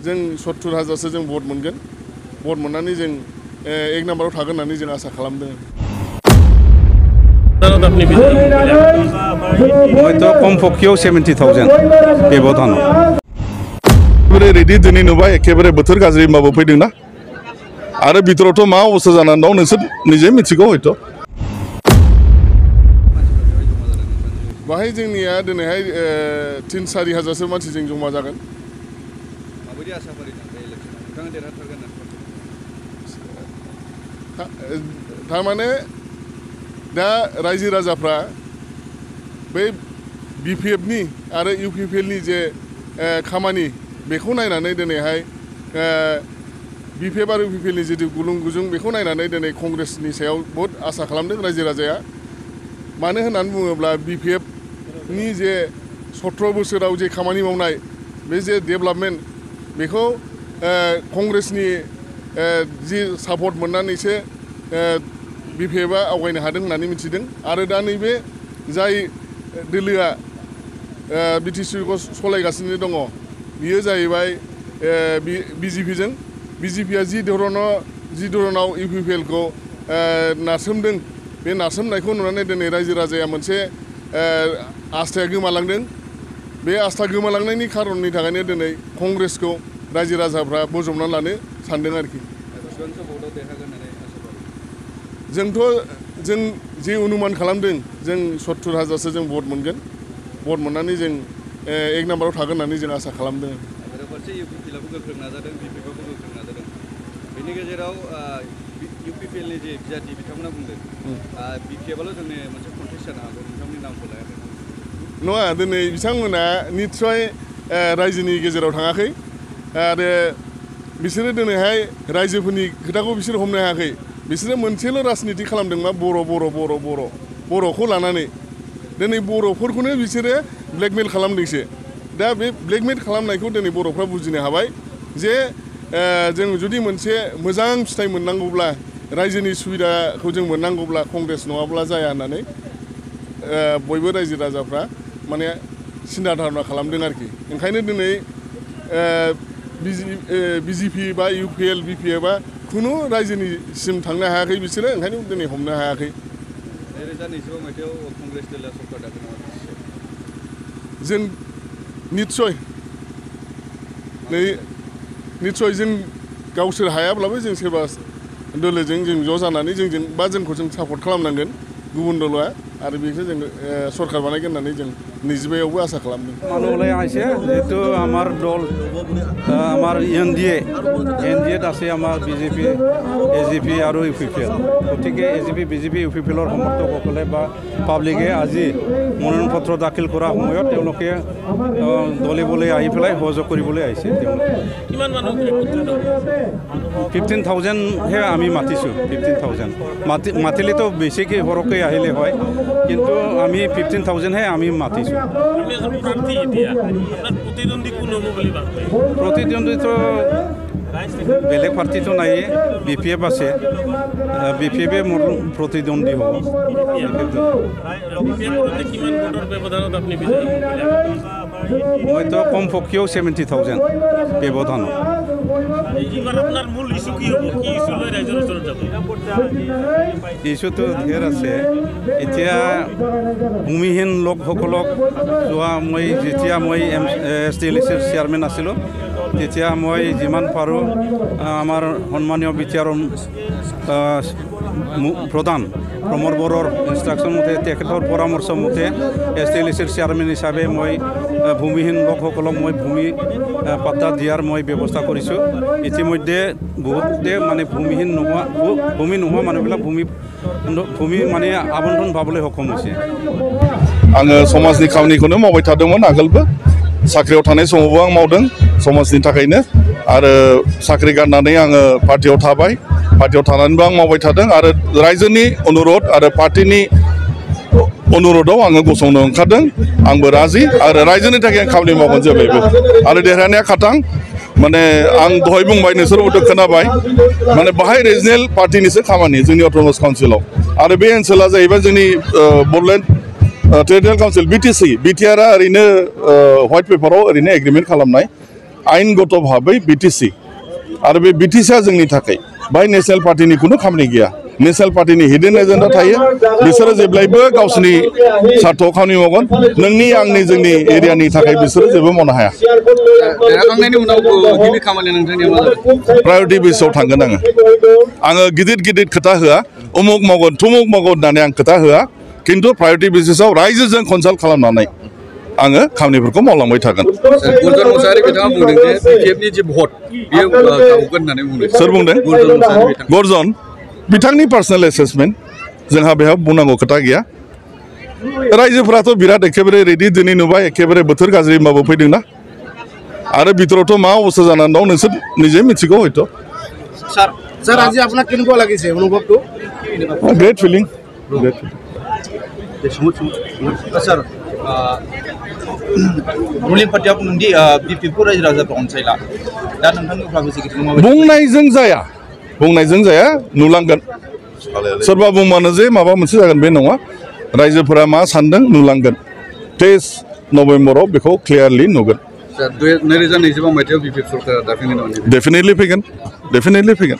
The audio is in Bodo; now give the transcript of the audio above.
जों 70,000सो जों भट मोनगोन भट मोननानै जों 1 नाम्बाराव थागोन होननानै जों आसा खालामदों হয়তো কমপক্ষেও 70,000 ব্যবধান रेडी दिनै नुबाय एखेबारे बोथोर गाज्रि होनबाबो फैदोंना आरो बिथोरावथ' मा अबस्था जानानै दं नोंसोर निजे मिथिगौ हयथ' बाहाय जोंनिया दिनैहाय 3-4 हाजारसो मानसिजों जमा जागोन माबायदि आसा फारिदों बे इलेक्सनाव नोंथाङा देरहाथारगोन थारमाने दा रायजो राजाफ्रा बै BPF नि आरो UPPL नि जे खामानि बेखौ नायनानै दिनैहाय BPF आरो UPPL नि जितु गुलुं गुजुं बेखौ नायनानै दिनै कंग्रेसनि सायाव बहुत आसा खालामदों रायजो राजाया मानो होननानै बुङोब्ला BPF नि जे 17 बोसोराव जे खामानि मावनाय बे जे डेभेलपमेन्ट बेखौ कंग्रेसनि जि सापर्ट मोननानैसो BPF आ आवगायनो हादों होननानै मिथिदों आरो दा नैबे जाय दोलोआ BTC खौ सलायगासिनो दङ बियो जाहैबाय BJP जों BJP आ जि धरनाव UPPL खौ नारसोमदों बे नारसोमनायखौ नुनानै दिनै रायजो राजाया मोनसे आस्थाया गोमालांदों बे आस्था गोमालांनायनि खारननि थाखायनो दिनै कंग्रेसखौ रायजो राजाफ्रा बजबनानै लानो सानदों आरोखि जों जे अनुमान खालामदों जों 70,000सो जों भट मोनगोन भट मोननानै जों 1 नाम्बाराव थागोन होननानै जों आसा खालामदों UPPL आबो गोख्रों नाजादों BPF आबो गोख्रों नाजादों बेनि गेजेराव UPPL नि जे बिजाथि बिथांमोना बुंदों BPF आल' जोंनि मोनसे कन्टेस्ट जानो हागौ नोंथांमोननि नामखौ लायाखै नङा दिनै बिथांमोना निस्सय रायजोनि गेजेराव थाङाखै आरो बिसोरो दिनैहाय रायजोफोरनि खोथाखौ बिसोर हमनो हायाखै बिसोरो मोनसेल' राजनिति खालामदों मा बर'खौ लानानै दिनै बर'फोरखौनो बिसोरो ब्लेकमेल खालामदोंसो दा बे ब्लेकमेल खालामनायखौ दिनै बर'फ्रा बुजिनो हाबाय जे जों जुदि मोनसे मोजां फिथाइ मोननांगौब्ला रायजोनि सुबिदाखौ जों मोननांगौब्ला कंग्रेस नङाब्ला जाया होननानै बयबो रायजो राजाफ्रा माने सिन्था धारना खालामदों आरोखि ओंखायनो दिनै BJP बा UPPL BPF आ खुनु रायजोनिसिम थांनो हायाखै बिसोरो ओंखायनो दिनै हमनो हायाखै 2022 मायथाइयाव कंग्रेस दोलोआ सरकार दागोन नामा जों निस्सय जों गावसोर हायाब्लाबो जों सोरबा दोलोजों जों ज' जानानै जोंखौ जों सापर्ट खालामनांगोन गुबुन दोलोआ आरो बेखौ जों सरकार बानायगोन होननानै जों 22आवबो आसा खालामदों मानोलाय आइसे जिहेतु आमार दल आमार NDA আছে আমাৰ BJP AGP আৰু UPPL গতিকে AGP BJP UPPLৰ সমৰ্থকসকলে বা পাব্লিকে আজি মনোনয়ন পত্ৰ দাখিল কৰা সময়ত তেওঁলোকে দলিবলৈ আহি পেলাই সহযোগ কৰিবলৈ আহিছে কিমান মানুহ 15,000 হে আমি মাতিছোঁ 15,000 মাতিলেতো বেছিকৈ সৰহকৈ আহিলে হয় কিন্তু আমি 15,000 হে আমি মাতিছোঁ প্ৰতিদ্বন্দ্বিতা বেলেগ পাৰ্টিটো নাই BPF আছে BPF এ মোৰ প্ৰতিদ্বন্দ্বী হ'ব মইতো কমপক্ষেও 70,000 ব্যৱধান ইছ্যুটো ধেৰ আছে এতিয়া ভূমিহীন লোকসকলক যেতিয়া মই STLCৰ চেয়াৰমেন আছিলোঁ তেতিয়া মই যিমান পাৰোঁ আমাৰ সন্মানীয় বিচাৰৰ প্ৰধান প্ৰমোদ বড়োৰ ইনষ্ট্ৰাকশ্যন মতে তেখেতৰ পৰামৰ্শ মতে STLCৰ চেয়াৰমেন হিচাপে মই ভূমিহীন লোকসকলক মই ভূমি পাট্টা দিয়াৰ মই ব্যৱস্থা কৰিছোঁ ইতিমধ্যে বহুতে মানে ভূমি নোহোৱা মানুহবিলাক ভূমি মানে আবণ্টন পাবলৈ সক্ষম হৈছে आङो समाजनि खामानिखौनो मावबाय थादोंमोन आगोलबो साख्रियाव थानाय समावबो आं मावदों समाजनि थाखायनो आरो साख्रि गारनानै आङो पार्टियाव थाबाय पार्टियाव थानानैबो आं मावबाय थादों आरो रायजोनि अनुरद आरो पार्टिनि अनुरदाव आङो गसंनो ओंखारदों आंबो राजि आरो रायजोनि थाखाय आं खामानि मावगोन जेब्लायबो आरो देरहानाया खाथां माने आं दहाय बुंबाय नोंसोरबोथ' खोनाबाय माने बाहाय रिजनेल पार्टिनिसो खामानि जोंनि अट'नमास काउन्सिलाव आरो बे ओनसोला जाहैबाय जोंनि Bodoland territorial council BTC BTR आ ओरैनो व्हाइट पेपाराव ओरैनो एग्रिमेन्ट खालामनाय आयेनगत भाबै बिटिसि आरो बे बिटिसिआ जोंनि थाखाय बाय नेशनेल पार्टीनि खुनु खामानि गैया नेशनेल पार्टीनि हिडेन एजेन्डा थायो बिसोरो जेब्लायबो गावसोरनि सार्थाव खामानि मावगोन नोंनि आंनि जोंनि एरियानि थाखाय बिसोरो जेबो मावनो हाया देरहाखांनायनि उनाव गिबि खामानि नोंथांनिया मा जादों प्रायरिटि बेसआव थांगोन आङो गिदिर खोथा होआ उमुक मावगोन थुमुक मावगोन होननानै आं खोथा होआ खिन्थु प्रायरिटि बेसिसाव रायजोजों कनसाल्ट खालामनानै आङो खामानिफोरखौ मावलांबाय थागोन गुरजन मुसाहारि बिथाङा बुंदों जे बिपिएफनि जे भट बियो गावगोन होननानै बुंदों सोर बुंदों गुरजन मुसाहारि बिथां गर्जन बिथांनि पार्सनेल एसेसमेन्ट जोंहा बेयाव बुंनांगौ खोथा गैया रायजोफोराथ' बिराद एखेबारे रेडि दिनै नुबाय एखेबारे बोथोर गाज्रि होमबाबो फैदोंना आरो बिथोरावथ' मा अबस्था जानानै दं नोंसोर নিজে मिथिगौ हयथ' স্যার আজি আপোনাক কেনেকুৱা লাগিছে অনুভৱটো গ্ৰেট ফিলিং স্যার रुलिं पार्टिया बुंदों दि बिपिएफखौ रायजो राजाफ्रा अनसायला दा नोंथांनि अब्ला बेसे बुंनायजों जाया नुलांगोन सोरबा बुंबानो जे माबा मोनसे जागोन बे नङा रायजोफोरा मा सानदों नुलांगोन 23 नभेम्बराव बेखौ क्लियारलि नुगोन 2025 मायथाइयाव बिपिएफ सरकारा दाफिनगोन डेफिनेटलि फैगोन